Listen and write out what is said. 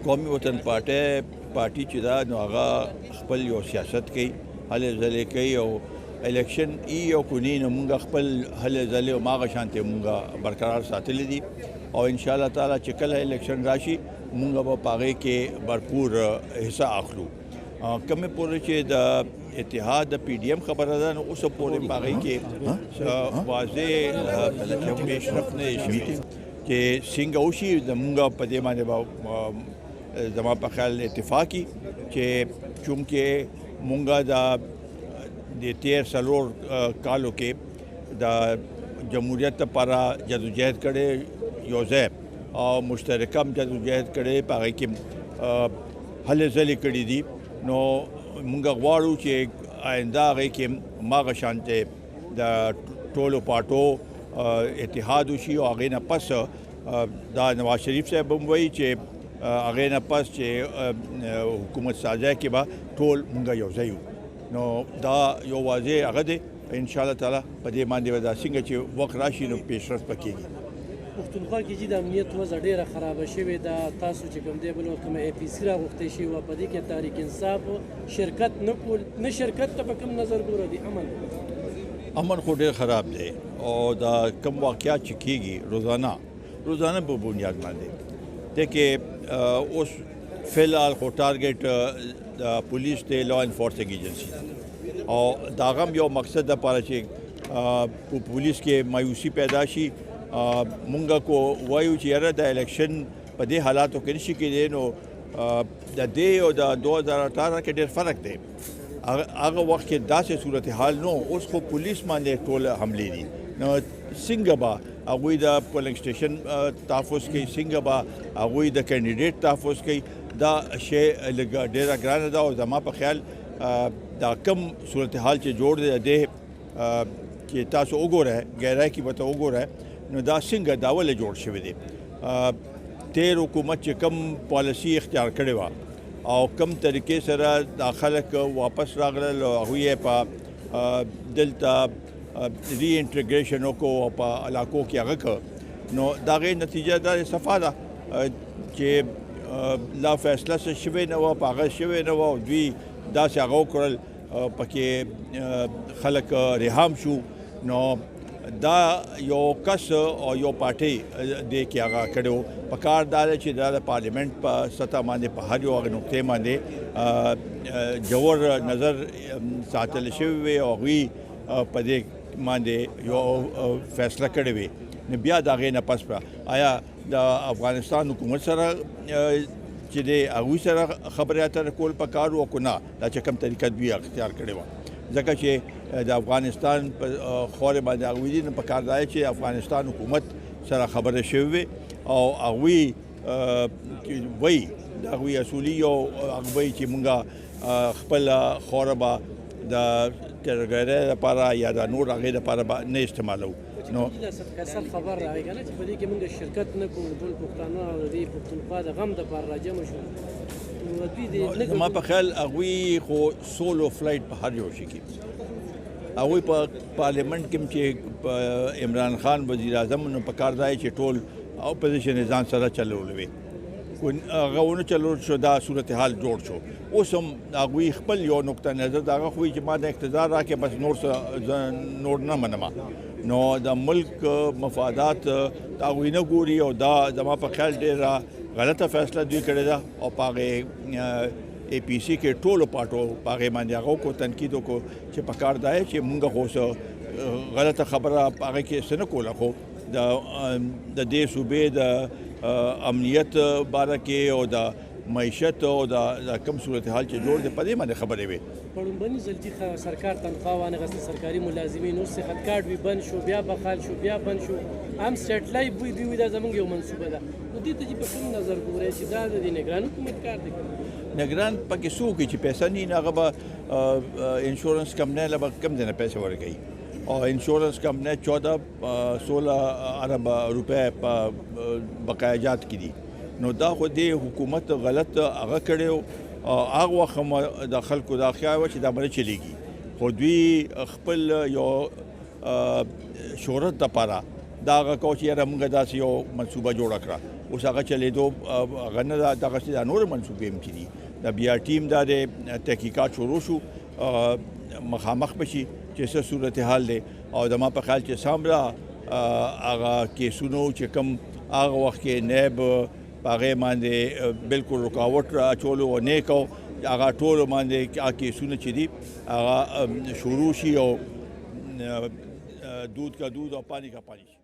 قومي وطن پارټي چې دا نو هغه خپل یو سیاست کوي هلې ځلې کوي او الیکشن ای او کونی نو مونږ خپل هلې ځلې او ماغه شانتي مونږ برقرار ساتلی دي او ان شاء الله تعالی چې کله الیکشن راشي مونږ به پاغه کې بھرپور حصہ اخلو کمه پورې چې د اتحاد د پی ډی ایم خبره ده نو اوس پورې پاغه کې واضح پیشرفت نه شي چې څنګه وشي د مونږ په دې باندې زما په خیال اتفاقی چې چونکه مونږه د تیر سلور کالو کې د جمهوریت لپاره جدوجہد کړي یو ځای او مشترکه جدوجہد کړي په هغه کې هلې ځلې کړي دي نو مونږ غواړو چې آینده هغه کې ماغه شانته د ټولو پارټو اتحاد وشي او هغې نه پس دا نواز شریف صاحب هم وایي چې هغې نه پس چې حکومت سازی کې به ټول مونږ یو ځای یو نو دا یو واضح هغه دی ان شاء الله تعالی په دې باندې به دا څنګه چې وخت راشي نو پیشرفت به کېږي پښتونخوا کې چې د امنیت وضع ډېره خرابه شوې ده تاسو چې کوم دی بل وخت کومه اے پی سی راغوښتې شوې وه په دې کې تحریک انصاف شرکت نه شرکت ته په کوم نظر ګوره دي امن خو ډېر خراب دی او دا کوم واقعات چې کېږي روزانه په بنیاد باندې دی کې اوس فی الحال خو ټارګیټ د پولیس دی لا انفورسنګ ایجنسی او دا هم یو مقصد لپاره چې په پولیس کې مایوسی پیدا شي مونږ کو وایو چې یاره د الیکشن په دې حالاتو کې نشي کېدی نو د دې او د 2018 کې ډېر فرق دی هغه وخت کې داسې صورتحال نو اوس خو پولیس باندې ټول حملې دي نو څنګه به هغوی د پولنګ سټیشن تحفظ کوي څنګه به هغوی د کینډیډیټ تحفظ کوي دا شی لږ ډېره ګرانه ده او زما په خیال دا کم صورتحال چې جوړ دی د چې تاسو وګورئ ګیرای کې به ته وګورئ نو دا څنګه دا ولې جوړ شوی دی تیر حکومت چې کم پالیسی اختیار کړې وه او کم طریقې سره دا خلک واپس راغلل او هغوی یې په دلته ری انټیګریشن وکړو په علاقو کې هغه کړ نو د هغې نتیجه دا صفا ده چې لا فیصله څه شوې نه وه په هغه شوې نه وه او دوی داسې هغه وکړل پکې خلک رهام شو نو دا یو کس او یو پارټۍ دې کې هغه کړی و په کار دا دی چې دا د پارلیمنټ په سطح باندې په هر یو هغه نقطې باندې جوړ نظر ساتل شوی وي او هغوی په دې باندې یو فیصله کړې وي نو بیا د هغې نه پس به آیا د افغانستان حکومت سره چې دی هغوی سره خبرې اترې کول پکار و که نه دا چې کوم طریقه دوی اختیار کړې وه ځکه چې د افغانستان په خاورې باندې هغوی دي نو پکار دا دی چې افغانستان حکومت سره خبرې شوې وي او هغوی وایي د هغوی اصولي یو هغه وایي چې مونږ خپله خاوره به د ترګرۍ لپاره یا د نور هغې لپاره به نه استعمالوو نو اصل خبر راغی که نه چې په دې کې موږ شرکت نه کوو ټول پښتانه او د دې پښتونخوا د غم دپاره راجمع شو زما په خیال هغوی خو سولو فلایټ په هر یو شي کې هغوی په پارلیمنټ کې چې عمران خان وزیر اعظم نو په کار دی چې ټول اپوزیشن یې ځان سره چلولی وي هغه ونه چلول شو دا صورتحال جوړ شو اوس هم هغوی خپل یو نقطه نظر د هغه خو وایي چې ما د اقتدار راکړې بس نور نه منمه نو د ملک مفادات د هغوی نه ګوري او دا زما په خیال ډېره غلطه فیصله دوی کړې ده او په هغې اے پی سی کې ټولو پارټو په هغې باندې هغه وکړو تنقید وکړو چې په کار دا دی چې مونږ خو څه غلطه خبره په هغې کې څه نه کوله خو د دې صوبې د امنیت باره کې او د معیشت او د کم صورتحال چې جوړ دی په دې باندې خبرې وې په لومړني ځل چې سرکار تنخوا وانغېسته سرکاري ملازمین اوس صحت کارت وي بند شو بیا بحال شو بیا بند شو هم سټلای بوی دوی دا زموږ یو منصوبه ده نو دې ته چې په کوم نظر ګورئ چې دا د نگران حکومت کار دی نگران پکې څوک چې پیسې نه هغه به انشورنس کمپنۍ له به کم دی نه پیسې ورکوي او انشورنس کمپنۍ 14-16 ارب روپے په بقایاجات کې دي نو دا خو دې حکومت غلط هغه کړی هغه وخت د خلکو دا خیال و چې دا به نه چلیږي خو دوی خپل یو شهرت دپاره دا هغه کو چې یاره موږ داسې یو منصوبه جوړه کړه اوس هغه چلېدو هغه نه ده، دغسې دا نور منصوبې هم چې دي د بیا ټیم دا د تحقیقات شروع شو، مخامخ بشي چې څه صورتحال دی او زما په خیال چې سامره هغه کیسونو چې کوم هغه وخت کې نیب په هغې باندې بالکل رکاوټ اچولو او نه کو هغه ټول باندې هغه کیسونه چې دي هغه شروع شي او دود کا دود او پانی کا پانی شي.